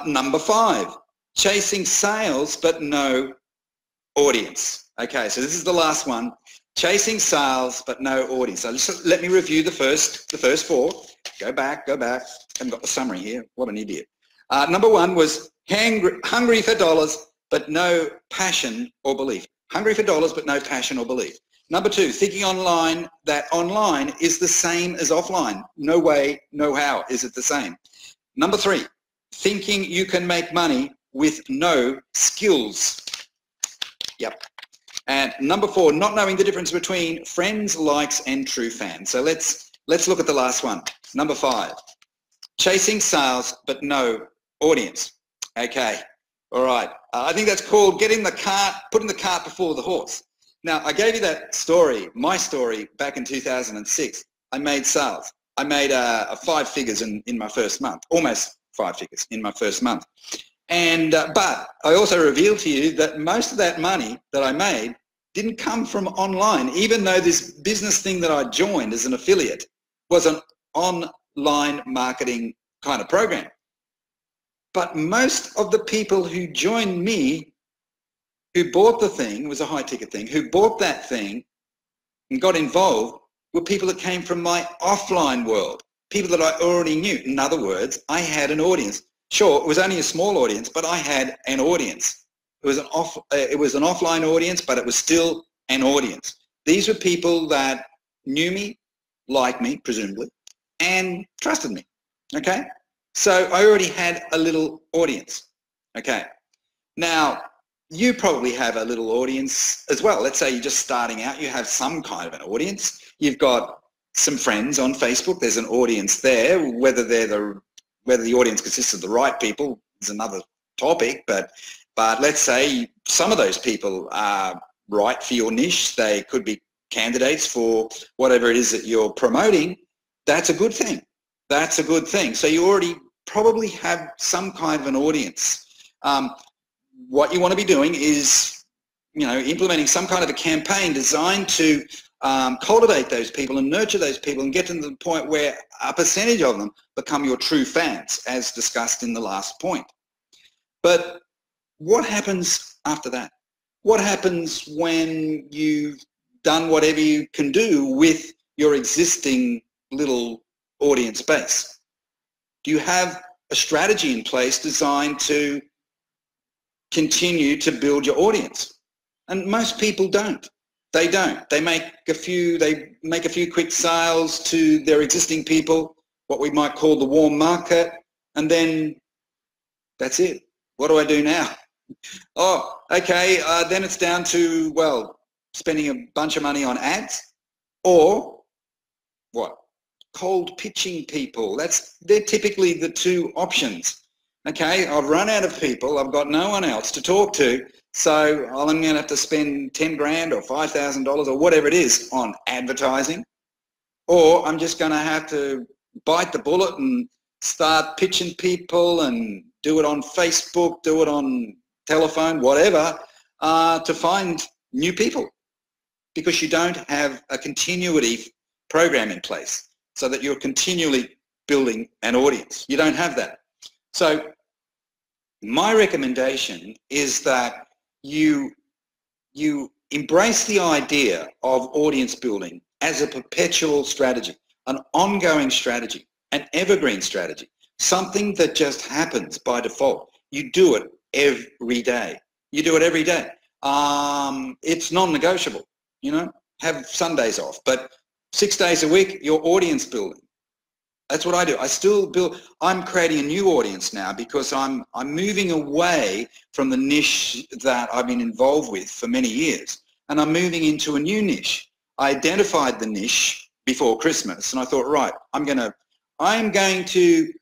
Number 5, chasing sales but no audience. Okay, so this is the last one. Chasing sales but no audience. So just let me review the first 4. Go back. I haven't got the summary here. What an idiot. Number 1 was hungry for dollars but no passion or belief. Hungry for dollars but no passion or belief. Number 2, thinking online that online is the same as offline. No way, no how is it the same. Number 3, thinking you can make money with no skills. Yep. And number 4, not knowing the difference between friends, likes, and true fans. So let's look at the last one. Number 5, chasing sales but no audience. Okay, all right. I think that's called putting the cart before the horse. Now, I gave you that story, my story, back in 2006. I made sales. I made 5 figures in my first month, almost 5 figures in my first month. And but I also revealed to you that most of that money that I made didn't come from online, even though this business thing that I joined as an affiliate was an online marketing kind of program. But most of the people who joined me, who bought the thing, it was a high ticket thing, who bought that thing and got involved were people that came from my offline world, people that I already knew. In other words, I had an audience. Sure, it was only a small audience, but I had an audience. It was an offline audience, but it was still an audience. These were people that knew me, liked me, presumably, and trusted me, okay? So I already had a little audience, okay? Now, you probably have a little audience as well. Let's say you're just starting out, you have some kind of an audience. You've got some friends on Facebook, there's an audience there. Whether the audience consists of the right people is another topic, but let's say some of those people are right for your niche. They could be candidates for whatever it is that you're promoting. That's a good thing. That's a good thing. So you already probably have some kind of an audience. What you want to be doing is, implementing some kind of a campaign designed to cultivate those people and nurture those people and get to the point where a percentage of them become your true fans, as discussed in the last point. But what happens after that? What happens when you've done whatever you can do with your existing little audience base? Do you have a strategy in place designed to continue to build your audience? And most people don't. They don't. They make a few quick sales to their existing people, what we might call the warm market, and then that's it. What do I do now? Oh, okay, then it's down to, well, spending a bunch of money on ads, or what? Cold pitching people. They're typically the 2 options. Okay, I've run out of people, I've got no one else to talk to, so I'm going to have to spend 10 grand or $5,000 or whatever it is on advertising, or I'm just going to have to bite the bullet and start pitching people and do it on Facebook, do it on telephone, whatever, to find new people, because you don't have a continuity program in place so that you're continually building an audience. You don't have that. So my recommendation is that you embrace the idea of audience building as a perpetual strategy, an ongoing strategy, an evergreen strategy, something that just happens by default. You do it every day. You do it every day. It's non-negotiable, have Sundays off, but 6 days a week, you're audience building. That's what I do. I still build. I'm creating a new audience now because I'm moving away from the niche that I've been involved with for many years, and I'm moving into a new niche. I identified the niche before Christmas, and I thought, right, I'm going to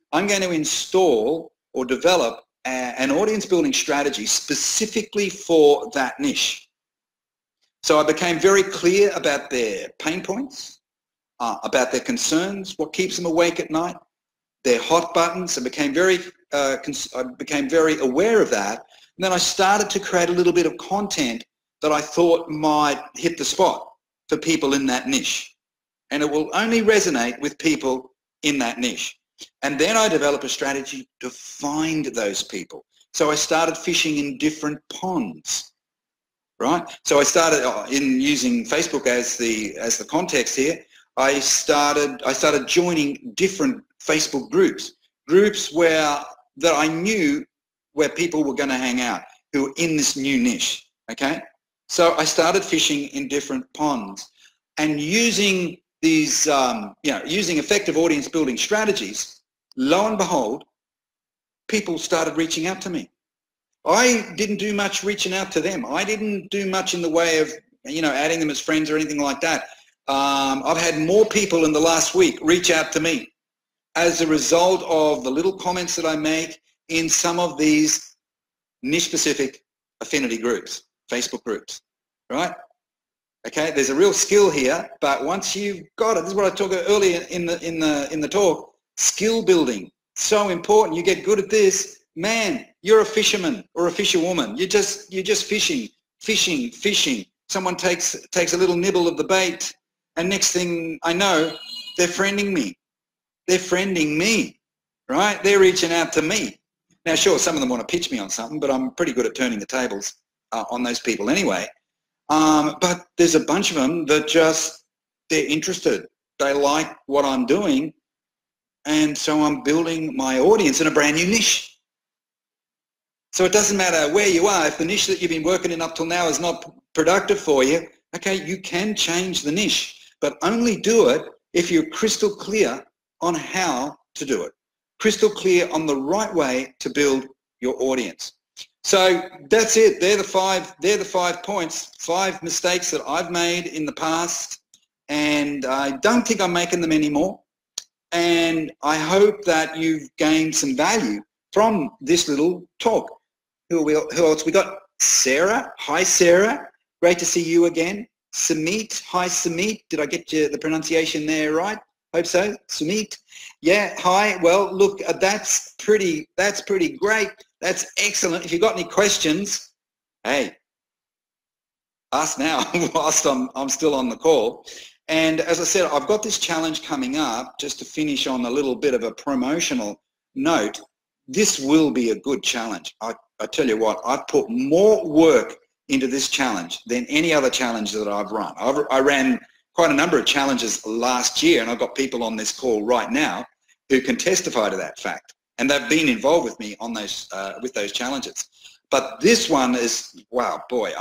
install or develop an audience building strategy specifically for that niche. So I became very clear about their pain points, about their concerns, what keeps them awake at night, their hot buttons. I became very aware of that. And then I started to create a little bit of content that I thought might hit the spot for people in that niche. And it will only resonate with people in that niche. And then I developed a strategy to find those people. So I started fishing in different ponds, right? So I started in using Facebook as the context here. I started joining different Facebook groups that I knew where people were going to hang out who were in this new niche. Okay, so I started fishing in different ponds and using these, using effective audience building strategies. Lo and behold, people started reaching out to me. I didn't do much reaching out to them. I didn't do much in the way of, adding them as friends or anything like that. I've had more people in the last week reach out to me as a result of the little comments that I make in some of these niche-specific affinity groups, Facebook groups, right? Okay, there's a real skill here, but once you've got it, this is what I talked about earlier in the talk. Skill building, so important. You get good at this, man. You're a fisherman or a fisherwoman. You're just fishing. Someone takes a little nibble of the bait, and next thing I know, they're friending me. Right? They're reaching out to me. Now, sure, some of them want to pitch me on something, but I'm pretty good at turning the tables on those people anyway. But there's a bunch of them that they're interested. They like what I'm doing. And so I'm building my audience in a brand new niche. So it doesn't matter where you are. If the niche that you've been working in up till now is not productive for you, okay, you can change the niche, but only do it if you're crystal clear on how to do it. Crystal clear on the right way to build your audience. So that's it. They're the 5 points, 5 mistakes that I've made in the past, and I don't think I'm making them anymore. And I hope that you've gained some value from this little talk. Who else? We got Sarah. Hi, Sarah. Great to see you again. Sumit. Hi, Sumit. Did I get the pronunciation there right? Hope so. Sumit. Yeah. Hi. Well, look, that's pretty great. That's excellent. If you've got any questions, hey, ask now whilst I'm still on the call. And as I said, I've got this challenge coming up, just to finish on a little bit of a promotional note. This will be a good challenge. I tell you what, I've put more work into this challenge than any other challenge that I've run. I ran quite a number of challenges last year, and I've got people on this call right now who can testify to that fact. And they've been involved with me on those with those challenges. But this one is, wow, boy,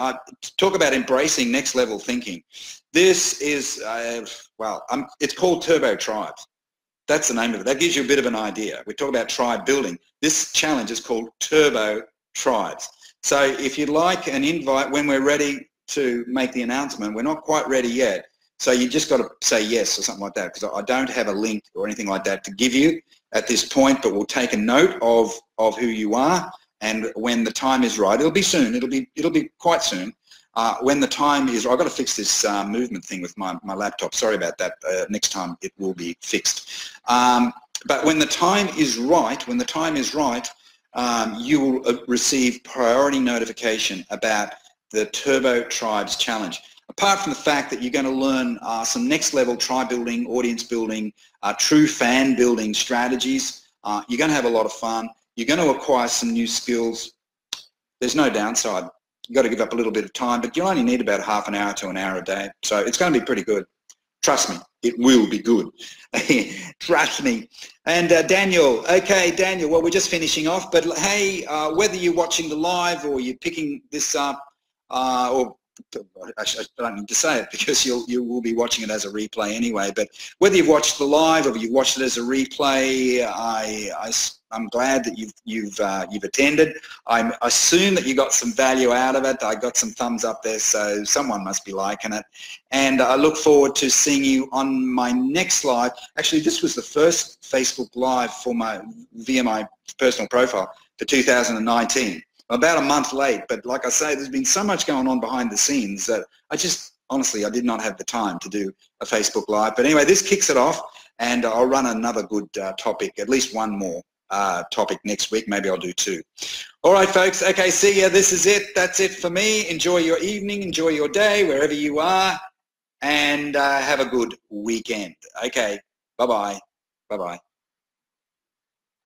talk about embracing next level thinking. This is, it's called Turbo Tribes. That's the name of it. That gives you a bit of an idea. We talk about tribe building. This challenge is called Turbo Tribes. So if you'd like an invite when we're ready to make the announcement, we're not quite ready yet. So you just got to say yes or something like that, because I don't have a link or anything like that to give you at this point, but we'll take a note of who you are, and when the time is right, it'll be soon. It'll be quite soon. When the time is, I've got to fix this movement thing with my laptop. Sorry about that. Next time it will be fixed. But when the time is right, you will receive priority notification about the Turbo Tribes Challenge. Apart from the fact that you're going to learn some next level tribe building, audience building, true fan building strategies, you're going to have a lot of fun. You're going to acquire some new skills. There's no downside. You've got to give up a little bit of time, but you only need about half an hour to an hour a day. So it's going to be pretty good. Trust me, it will be good. Trust me. And Daniel, okay, Daniel, well, we're just finishing off, but hey, whether you're watching the live or you're picking this up, or I don't need to say it because you will be watching it as a replay anyway, but whether you've watched the live or you've watched it as a replay, I'm glad that you've attended. I assume that you got some value out of it. I got some thumbs up there, so someone must be liking it. And I look forward to seeing you on my next live. Actually, this was the first Facebook Live via my personal profile for 2019. About a month late, but like I say, there's been so much going on behind the scenes that honestly, I did not have the time to do a Facebook Live. But anyway, this kicks it off, and I'll run another good topic, at least one more topic next week. Maybe I'll do 2. All right, folks. Okay, see ya. This is it. That's it for me. Enjoy your evening. Enjoy your day, wherever you are, and have a good weekend. Okay, bye-bye. Bye-bye.